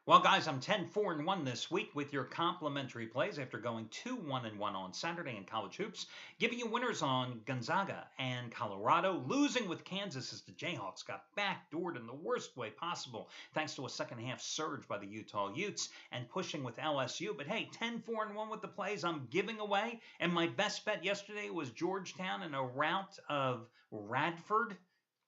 Well, guys, I'm 10-4-1 this week with your complimentary plays after going 2-1-1 on Saturday in college hoops, giving you winners on Gonzaga and Colorado, losing with Kansas as the Jayhawks got backdoored in the worst way possible thanks to a second half surge by the Utah Utes, and pushing with LSU. But hey, 10-4-1 with the plays I'm giving away, and my best bet yesterday was Georgetown in a rout of Radford.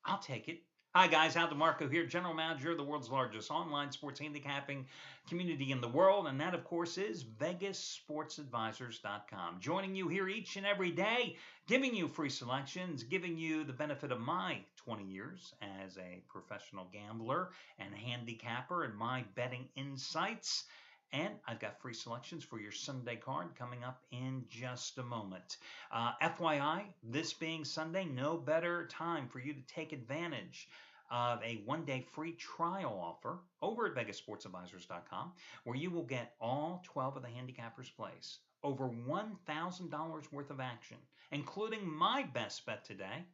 I'll take it. Hi guys, Al DeMarco here, General Manager of the world's largest online sports handicapping community in the world, and that of course is VegasSportsAdvisors.com. Joining you here each and every day, giving you free selections, giving you the benefit of my 20 years as a professional gambler and handicapper and my betting insights. And I've got free selections for your Sunday card coming up in just a moment. FYI, this being Sunday, no better time for you to take advantage of a one-day free trial offer over at VegasSportsAdvisors.com, where you will get all 12 of the handicappers' plays, over $1,000 worth of action, including my best bet today,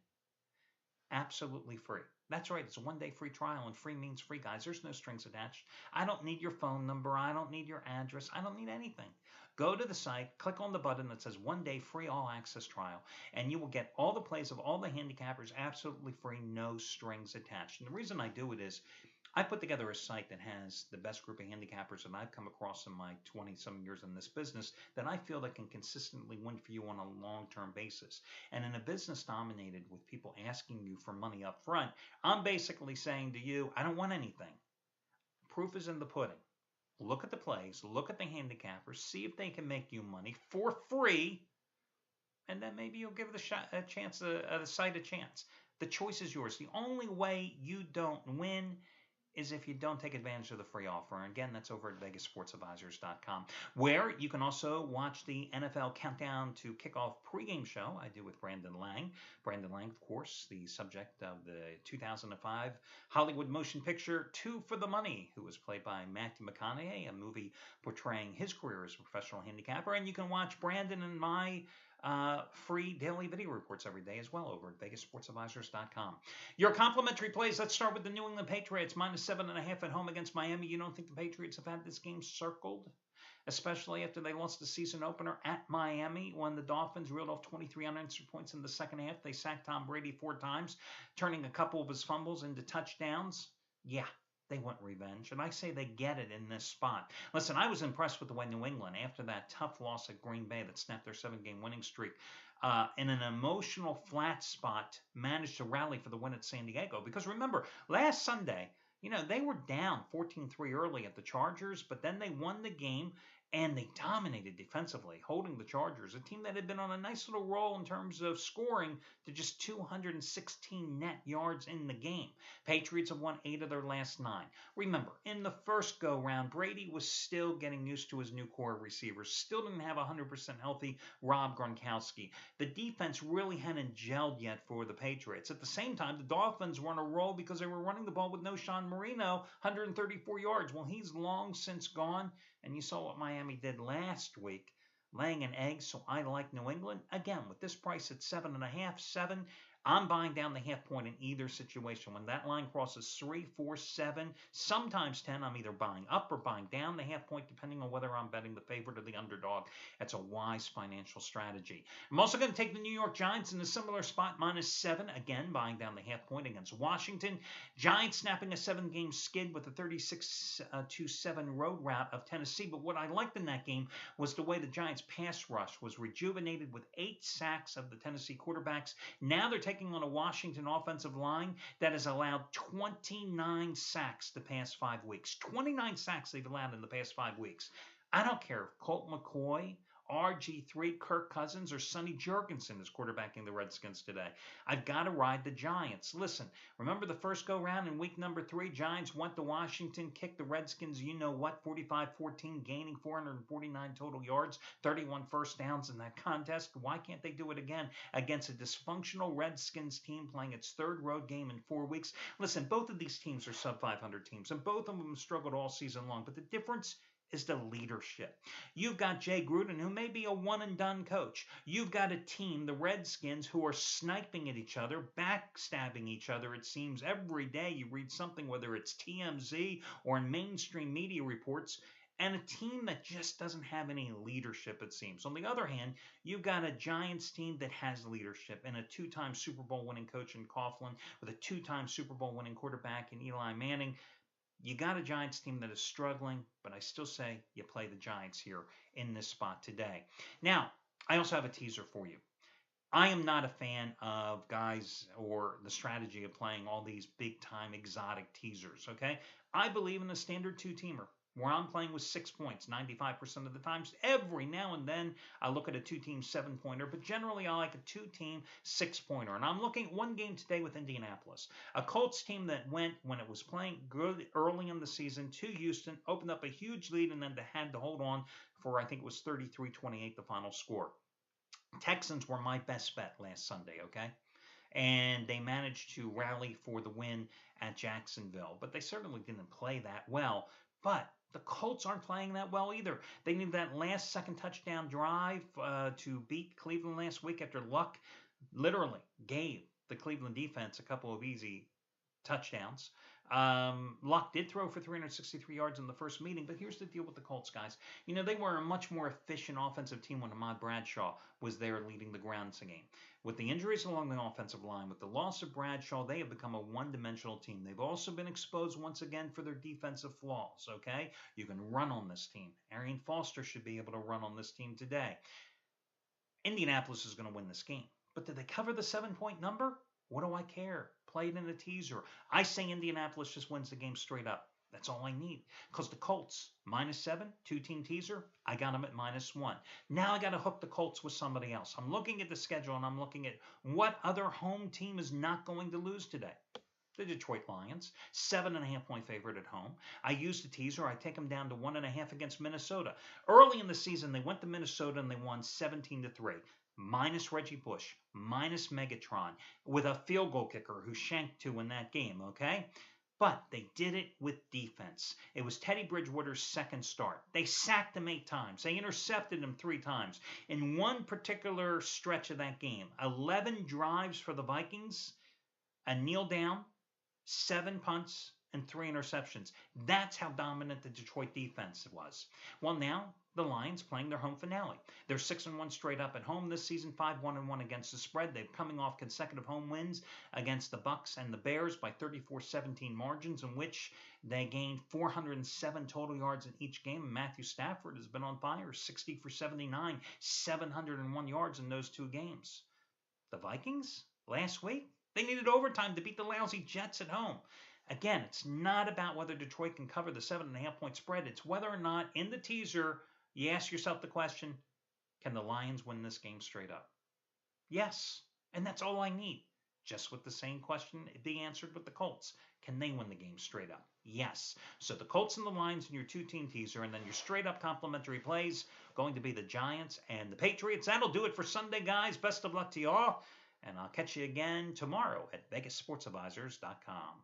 absolutely free. That's right, it's a one-day free trial, and free means free, guys. There's no strings attached. I don't need your phone number. I don't need your address. I don't need anything. Go to the site, click on the button that says one-day free all-access trial, and you will get all the plays of all the handicappers absolutely free, no strings attached. And the reason I do it is I put together a site that has the best group of handicappers that I've come across in my 20-some years in this business that I feel that can consistently win for you on a long-term basis. And in a business dominated with people asking you for money up front, I'm basically saying to you, I don't want anything. Proof is in the pudding. Look at the plays, look at the handicappers, see if they can make you money for free, and then maybe you'll give the site a chance. The choice is yours. The only way you don't win is if you don't take advantage of the free offer. And again, that's over at VegasSportsAdvisors.com, where you can also watch the NFL Countdown to Kickoff pregame show I do with Brandon Lang. Brandon Lang, of course, the subject of the 2005 Hollywood motion picture Two for the Money, who was played by Matthew McConaughey, a movie portraying his career as a professional handicapper. And you can watch Brandon and my free daily video reports every day as well over at VegasSportsAdvisors.com. Your complimentary plays, let's start with the New England Patriots, -7.5 at home against Miami. You don't think the Patriots have had this game circled? Especially after they lost the season opener at Miami when the Dolphins reeled off 23 unanswered points in the second half. They sacked Tom Brady 4 times, turning a couple of his fumbles into touchdowns. Yeah, they want revenge, and I say they get it in this spot. Listen, I was impressed with the way New England, after that tough loss at Green Bay that snapped their 7-game winning streak, in an emotional flat spot, managed to rally for the win at San Diego. Because remember, last Sunday, they were down 14-3 early at the Chargers, but then they won the game, and they dominated defensively, holding the Chargers, a team that had been on a nice little roll in terms of scoring, to just 216 net yards in the game. Patriots have won 8 of their last 9. Remember, in the first go-round, Brady was still getting used to his new core of receivers, still didn't have 100% healthy Rob Gronkowski. The defense really hadn't gelled yet for the Patriots. At the same time, the Dolphins were on a roll because they were running the ball with no Sean Marino, 134 yards. Well, he's long since gone, and you saw what Miami did last week, laying an egg. So I like New England. Again, with this price at 7.5, 7, I'm buying down the half point in either situation. When that line crosses 3, 4, 7, sometimes 10, I'm either buying up or buying down the half point, depending on whether I'm betting the favorite or the underdog. That's a wise financial strategy. I'm also going to take the New York Giants in a similar spot, -7, again, buying down the half point against Washington. Giants snapping a 7-game skid with a 36-7 road rout of Tennessee. But what I liked in that game was the way the Giants pass rush was rejuvenated with 8 sacks of the Tennessee quarterbacks. Now they're taking on a Washington offensive line that has allowed 29 sacks the past 5 weeks. 29 sacks they've allowed in the past 5 weeks. I don't care if Colt McCoy, RG3, Kirk Cousins, or Sonny Jurgensen is quarterbacking the Redskins today. I've got to ride the Giants. Listen, remember the first go-round in week number 3? Giants went to Washington, kicked the Redskins, 45-14, gaining 449 total yards, 31 first downs in that contest. Why can't they do it again against a dysfunctional Redskins team playing its 3rd road game in 4 weeks? Listen, both of these teams are sub-500 teams, and both of them struggled all season long, but the difference is the leadership. You've got Jay Gruden, who may be a one and done coach. You've got a team, the Redskins, who are sniping at each other, backstabbing each other. It seems every day you read something, whether it's TMZ or in mainstream media reports, and a team that just doesn't have any leadership, it seems. On the other hand, you've got a Giants team that has leadership and a two-time Super Bowl winning coach in Coughlin with a two-time Super Bowl winning quarterback in Eli Manning. You got a Giants team that is struggling, but I still say you play the Giants here in this spot today. Now, I also have a teaser for you. I am not a fan of guys or the strategy of playing all these big time exotic teasers, okay? I believe in a standard two-teamer where I'm playing with 6 points 95% of the times. Every now and then I look at a two-team 7-pointer, but generally I like a two-team 6-pointer. And I'm looking at one game today with Indianapolis, a Colts team that went, when it was playing good early in the season, to Houston, opened up a huge lead, and then they had to hold on for, I think it was 33-28, the final score. Texans were my best bet last Sunday, okay? And they managed to rally for the win at Jacksonville, but they certainly didn't play that well. But the Colts aren't playing that well either. They needed that last second touchdown drive to beat Cleveland last week after Luck literally gave the Cleveland defense a couple of easy touchdowns. Luck did throw for 363 yards in the first meeting, but here's the deal with the Colts, guys. You know, they were a much more efficient offensive team when Ahmad Bradshaw was there leading the grounds game. With the injuries along the offensive line, with the loss of Bradshaw, they have become a one-dimensional team. They've also been exposed once again for their defensive flaws, okay? You can run on this team. Arian Foster should be able to run on this team today. Indianapolis is going to win this game. But did they cover the 7-point number? What do I care? Play it in a teaser. I say Indianapolis just wins the game straight up. That's all I need. Because the Colts, -7, two-team teaser, I got them at -1. Now I got to hook the Colts with somebody else. I'm looking at the schedule and I'm looking at what other home team is not going to lose today. The Detroit Lions, 7.5-point favorite at home. I used the teaser. I take them down to 1.5 against Minnesota. Early in the season, they went to Minnesota and they won 17-3. Minus Reggie Bush, minus Megatron, with a field goal kicker who shanked 2 in that game, okay? But they did it with defense. It was Teddy Bridgewater's second start. They sacked him 8 times. They intercepted him 3 times. In one particular stretch of that game, 11 drives for the Vikings, a kneel down, 7 punts, and 3 interceptions. That's how dominant the Detroit defense was. Well, now the Lions playing their home finale. They're 6-1 straight up at home this season, 5-1-1 against the spread. They're coming off consecutive home wins against the Bucs and the Bears by 34-17 margins, in which they gained 407 total yards in each game. Matthew Stafford has been on fire, 60 for 79, 701 yards in those 2 games. The Vikings, last week, they needed overtime to beat the lousy Jets at home. Again, it's not about whether Detroit can cover the 7.5-point spread. It's whether or not, in the teaser, you ask yourself the question, can the Lions win this game straight up? Yes, and that's all I need. Just with the same question being answered with the Colts. Can they win the game straight up? Yes. So the Colts and the Lions in your 2-team teaser, and then your straight-up complimentary plays going to be the Giants and the Patriots. That'll do it for Sunday, guys. Best of luck to you all, and I'll catch you again tomorrow at VegasSportsAdvisors.com.